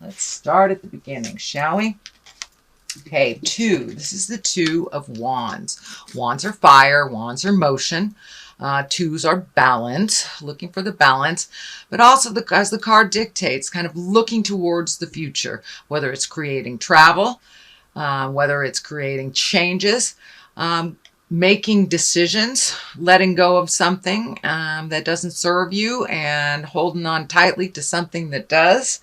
Let's start at the beginning, shall we? Okay, 2. This is the 2 of Wands. Wands are fire. Wands are motion. 2s are balance, looking for the balance, but also as the card dictates, kind of looking towards the future, whether it's creating travel, whether it's creating changes, making decisions, letting go of something that doesn't serve you and holding on tightly to something that does.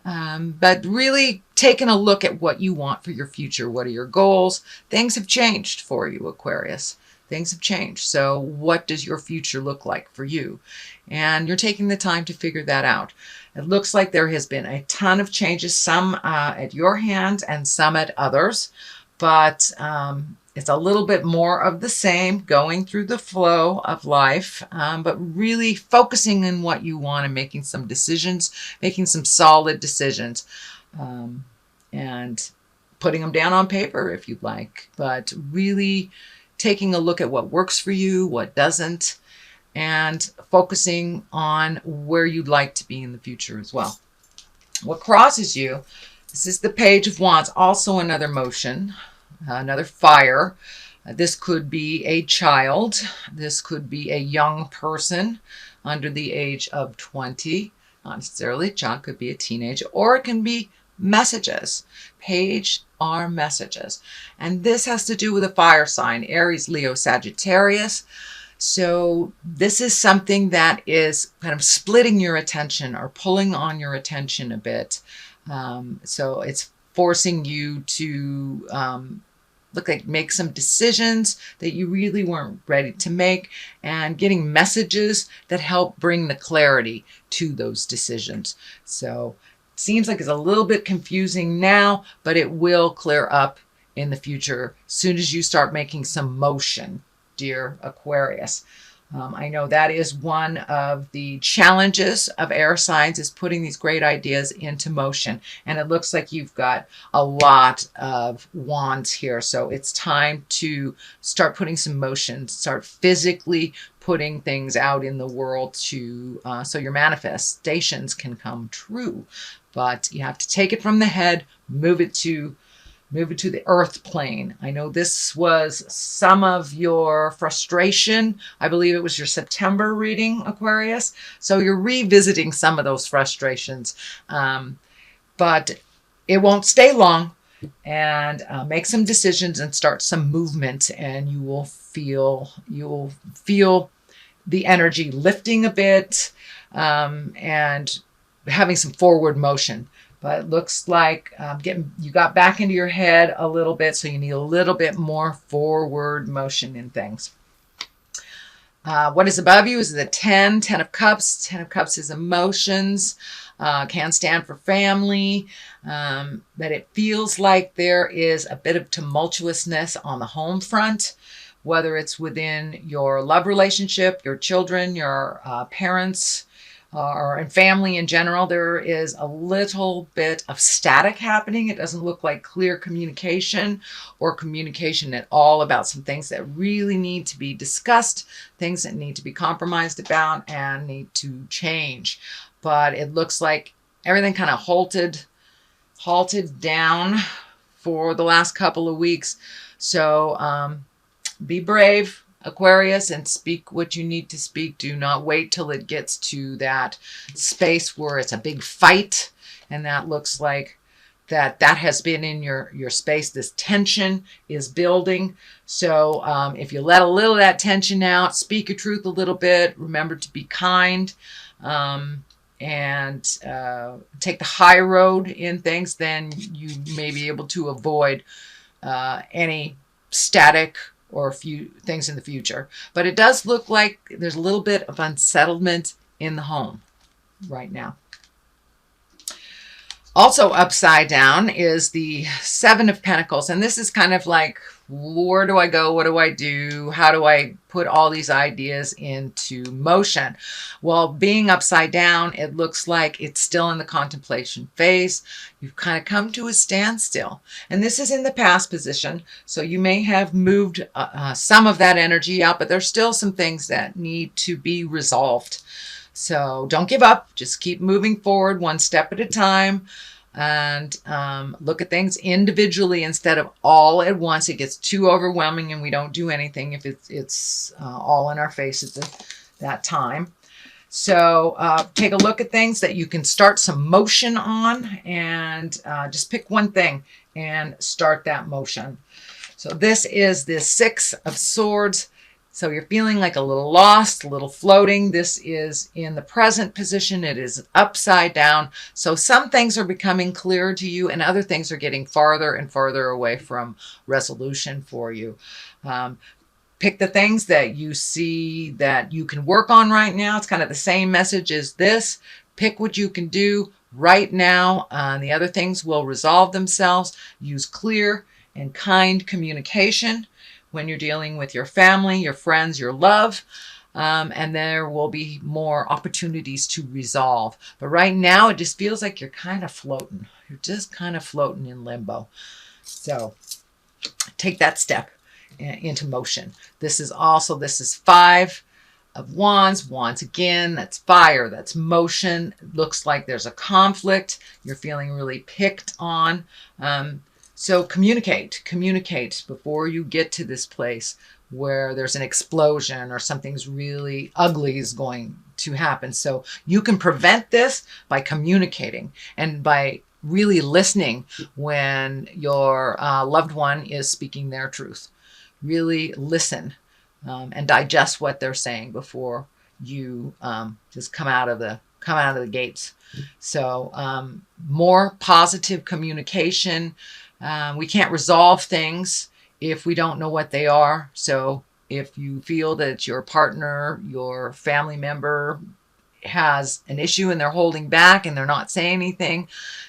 But really taking a look at what you want for your future. What are your goals? Things have changed for you, Aquarius. Things have changed. So what does your future look like for you? And you're taking the time to figure that out. It looks like there has been a ton of changes, some at your hand and some at others. But it's a little bit more of the same, going through the flow of life, but really focusing on what you want and making some decisions, making some solid decisions, and putting them down on paper if you'd like, but really taking a look at what works for you, what doesn't, and focusing on where you'd like to be in the future as well. What crosses you, this is the Page of Wands, also another motion, another fire. This could be a child. This could be a young person under the age of 20. Not necessarily a child, could be a teenager, or it can be messages. Page are messages. And this has to do with a fire sign, Aries, Leo, Sagittarius. So this is something that is kind of splitting your attention or pulling on your attention a bit. So it's forcing you to make some decisions that you really weren't ready to make, and getting messages that help bring the clarity to those decisions. So it seems like it's a little bit confusing now, but it will clear up in the future as soon as you start making some motion, dear Aquarius. I know that is one of the challenges of air signs, is putting these great ideas into motion. And it looks like you've got a lot of wands here. So it's time to start putting some motion, start physically putting things out in the world to so your manifestations can come true. But you have to take it from the head, move it to the earth plane. I know this was some of your frustration. I believe it was your September reading, Aquarius. So you're revisiting some of those frustrations. But it won't stay long. And make some decisions and start some movement, and you will feel the energy lifting a bit, and having some forward motion. But it looks like you got back into your head a little bit, so you need a little bit more forward motion in things. What is above you is the 10 of Cups. 10 of Cups is emotions, can stand for family, but it feels like there is a bit of tumultuousness on the home front, whether it's within your love relationship, your children, your parents, or in family in general. There is a little bit of static happening. It doesn't look like clear communication or communication at all about some things that really need to be discussed, things that need to be compromised about and need to change. But it looks like everything kind of halted down for the last couple of weeks. So be brave, Aquarius, and speak what you need to speak. Do not wait till it gets to that space where it's a big fight, and that looks like that has been in your space. This tension is building. So if you let a little of that tension out, speak your truth a little bit, remember to be kind, and take the high road in things, then you may be able to avoid any static or a few things in the future. But it does look like there's a little bit of unsettlement in the home right now. Also upside down is the 7 of Pentacles. And this is kind of like, where do I go? What do I do? How do I put all these ideas into motion? Well, being upside down, it looks like it's still in the contemplation phase. You've kind of come to a standstill. And this is in the past position. So you may have moved some of that energy out, but there's still some things that need to be resolved. So don't give up. Just keep moving forward one step at a time. and look at things individually instead of all at once. It gets too overwhelming and we don't do anything if it's all in our face at that time. So take a look at things that you can start some motion on, and just pick one thing and start that motion. So this is the Six of Swords. So you're feeling like a little lost, a little floating. This is in the present position. It is upside down. So some things are becoming clearer to you and other things are getting farther and farther away from resolution for you. Pick the things that you see that you can work on right now. It's kind of the same message as this. Pick what you can do right now. The other things will resolve themselves. Use clear and kind communication when you're dealing with your family, your friends, your love. And there will be more opportunities to resolve. But right now, it just feels like you're kind of floating. You're just kind of floating in limbo. So take that step into motion. This is Five of Wands. Wands again, that's fire, that's motion. Looks like there's a conflict. You're feeling really picked on. So communicate before you get to this place where there's an explosion or something's really ugly is going to happen. So you can prevent this by communicating and by really listening when your loved one is speaking their truth. Really listen and digest what they're saying before you just come out of the gates. So more positive communication. We can't resolve things if we don't know what they are. So if you feel that your partner, your family member has an issue and they're holding back and they're not saying anything,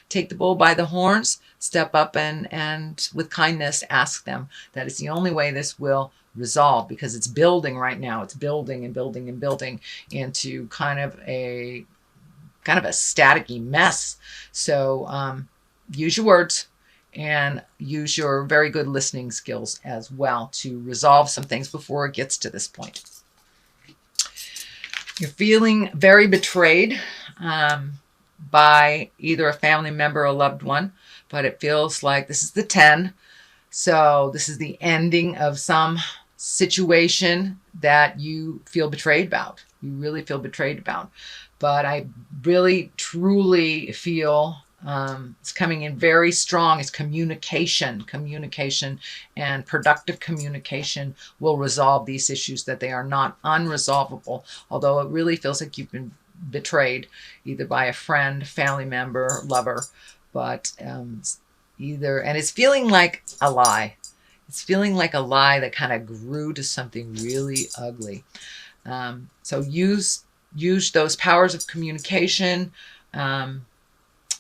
take the bull by the horns, step up and with kindness ask them. That is the only way this will resolve, because it's building right now. It's building and building and building into kind of a staticky mess. So use your words and use your very good listening skills as well to resolve some things before it gets to this point. You're feeling very betrayed by either a family member or a loved one, but it feels like this is the 10. So this is the ending of some situation that you feel betrayed about. You really feel betrayed about. But I really, truly feel it's coming in very strong. It's communication and productive communication will resolve these issues, that they are not unresolvable. Although it really feels like you've been betrayed either by a friend, family member, lover, but and it's feeling like a lie. It's feeling like a lie that kind of grew to something really ugly. So use those powers of communication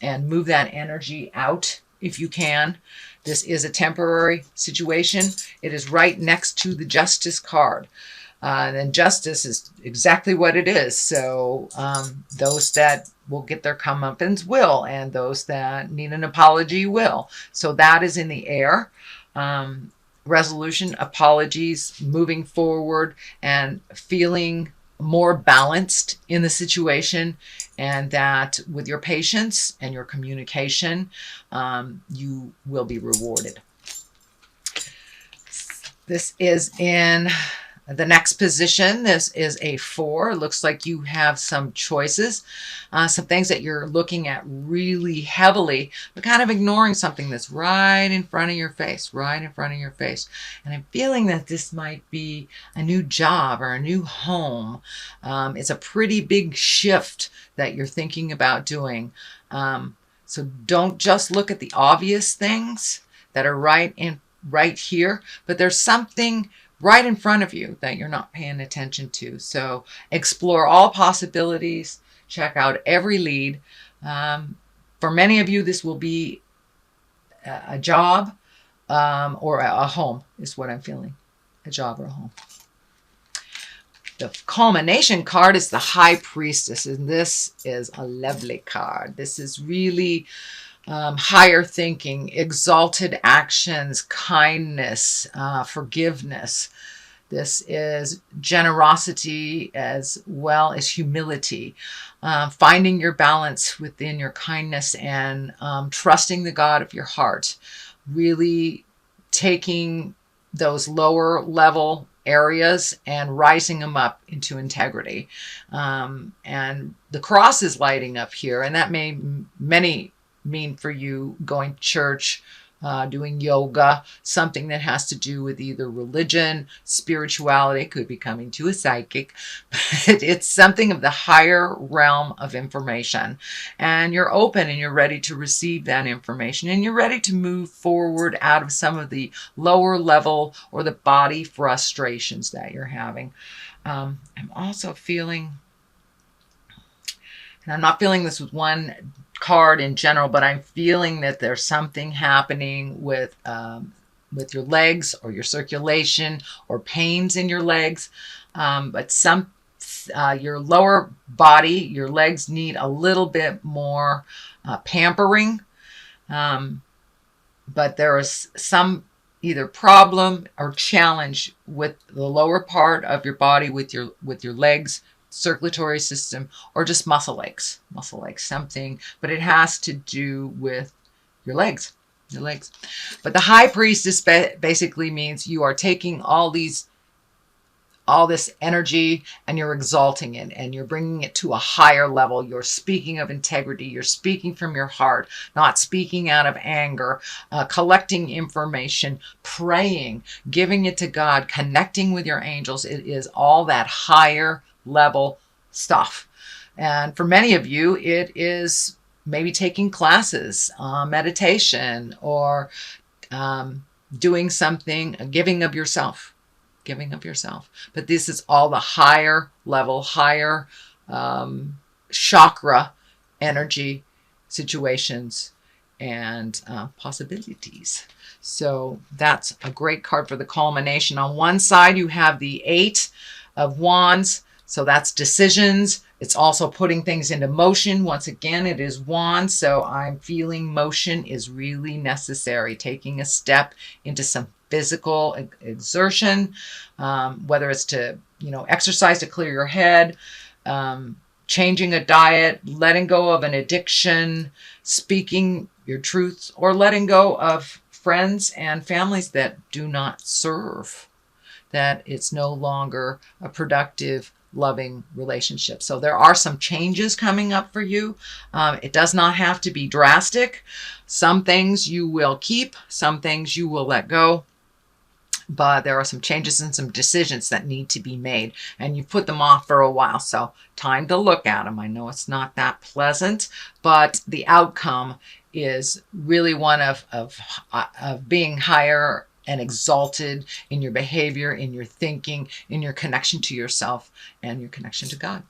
and move that energy out if you can. This is a temporary situation. It is right next to the Justice card. And justice is exactly what it is. So those that will get their comeuppance will, and those that need an apology will. So that is in the air. Resolution, apologies, moving forward, and feeling more balanced in the situation, and that with your patience and your communication, you will be rewarded. This is in the next position. This is a 4. It looks like you have some choices, some things that you're looking at really heavily, but kind of ignoring something that's right in front of your face, And I'm feeling that this might be a new job or a new home. It's a pretty big shift that you're thinking about doing. So don't just look at the obvious things that are right here, but there's something right in front of you that you're not paying attention to. So explore all possibilities, check out every lead. For many of you, this will be a job or a home is what I'm feeling. A job or a home. The culmination card is the High Priestess, and this is a lovely card. This is really higher thinking, exalted actions, kindness, forgiveness. This is generosity as well as humility. Finding your balance within your kindness and trusting the God of your heart. Really taking those lower level areas and rising them up into integrity. And the cross is lighting up here, and that may mean for you going to church, doing yoga, something that has to do with either religion, spirituality, could be coming to a psychic, but it's something of the higher realm of information. And you're open and you're ready to receive that information, and you're ready to move forward out of some of the lower level or the body frustrations that you're having. I'm also feeling, and I'm not feeling this with one card in general, but I'm feeling that there's something happening with your legs or your circulation or pains in your legs. But your lower body, your legs need a little bit more pampering. But there is some either problem or challenge with the lower part of your body, with your legs, circulatory system, or just muscle aches, something, but it has to do with your legs. But the high priestess basically means you are taking all this energy and you're exalting it and you're bringing it to a higher level. You're speaking of integrity. You're speaking from your heart, not speaking out of anger, collecting information, praying, giving it to God, connecting with your angels. It is all that higher level stuff. And for many of you, it is maybe taking classes, meditation, or doing something, giving of yourself. But this is all the higher level, higher chakra energy situations and possibilities. So that's a great card for the culmination. On one side, you have the 8 of Wands. So that's decisions. It's also putting things into motion. Once again, it is Wands. So I'm feeling motion is really necessary. Taking a step into some physical exertion, whether it's to, exercise to clear your head, changing a diet, letting go of an addiction, speaking your truths, or letting go of friends and families that do not serve, that it's no longer a productive, loving relationship. So there are some changes coming up for you. It does not have to be drastic. Some things you will keep, some things you will let go. But there are some changes and some decisions that need to be made, and you put them off for a while. So time to look at them. I know it's not that pleasant, but the outcome is really one of being higher and exalted in your behavior, in your thinking, in your connection to yourself and your connection to God.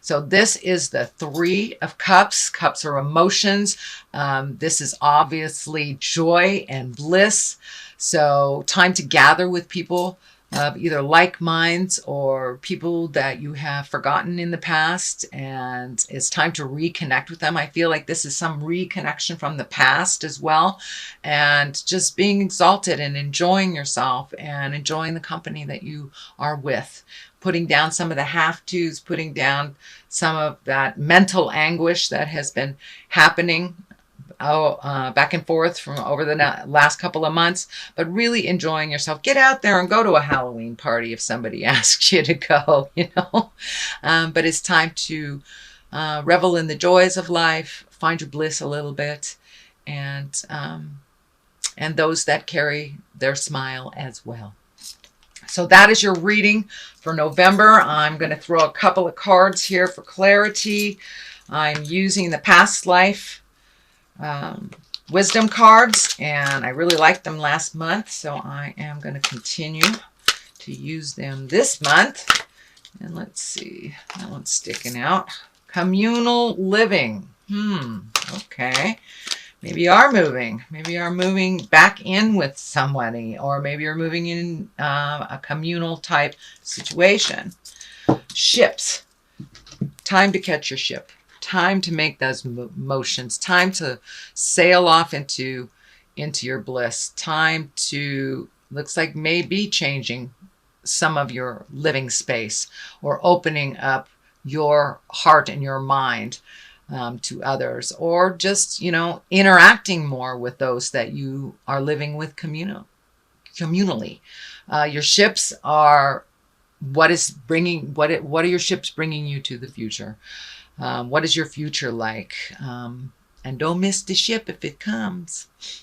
So this is the 3 of Cups. Cups are emotions. This is obviously joy and bliss. So time to gather with people of either like minds or people that you have forgotten in the past, and it's time to reconnect with them. I feel like this is some reconnection from the past as well, and just being exalted and enjoying yourself and enjoying the company that you are with. Putting down some of the have-tos, putting down some of that mental anguish that has been happening back and forth from over the last couple of months, but really enjoying yourself. Get out there and go to a Halloween party if somebody asks you to go, but it's time to revel in the joys of life, find your bliss a little bit, and those that carry their smile as well. So that is your reading for November. I'm going to throw a couple of cards here for clarity. I'm using the past life wisdom cards, and I really liked them last month, so I am going to continue to use them this month. And let's see, that one's sticking out. Communal living. Okay. Maybe you are moving. Maybe you are moving back in with somebody, or maybe you're moving in a communal type situation. Ships. Time to catch your ship. Time to make those motions. Time to sail off into your bliss. Time to, looks like maybe changing some of your living space, or opening up your heart and your mind to others, or just, interacting more with those that you are living with communally. Your ships are what are your ships bringing you to the future? What is your future like? And don't miss the ship if it comes.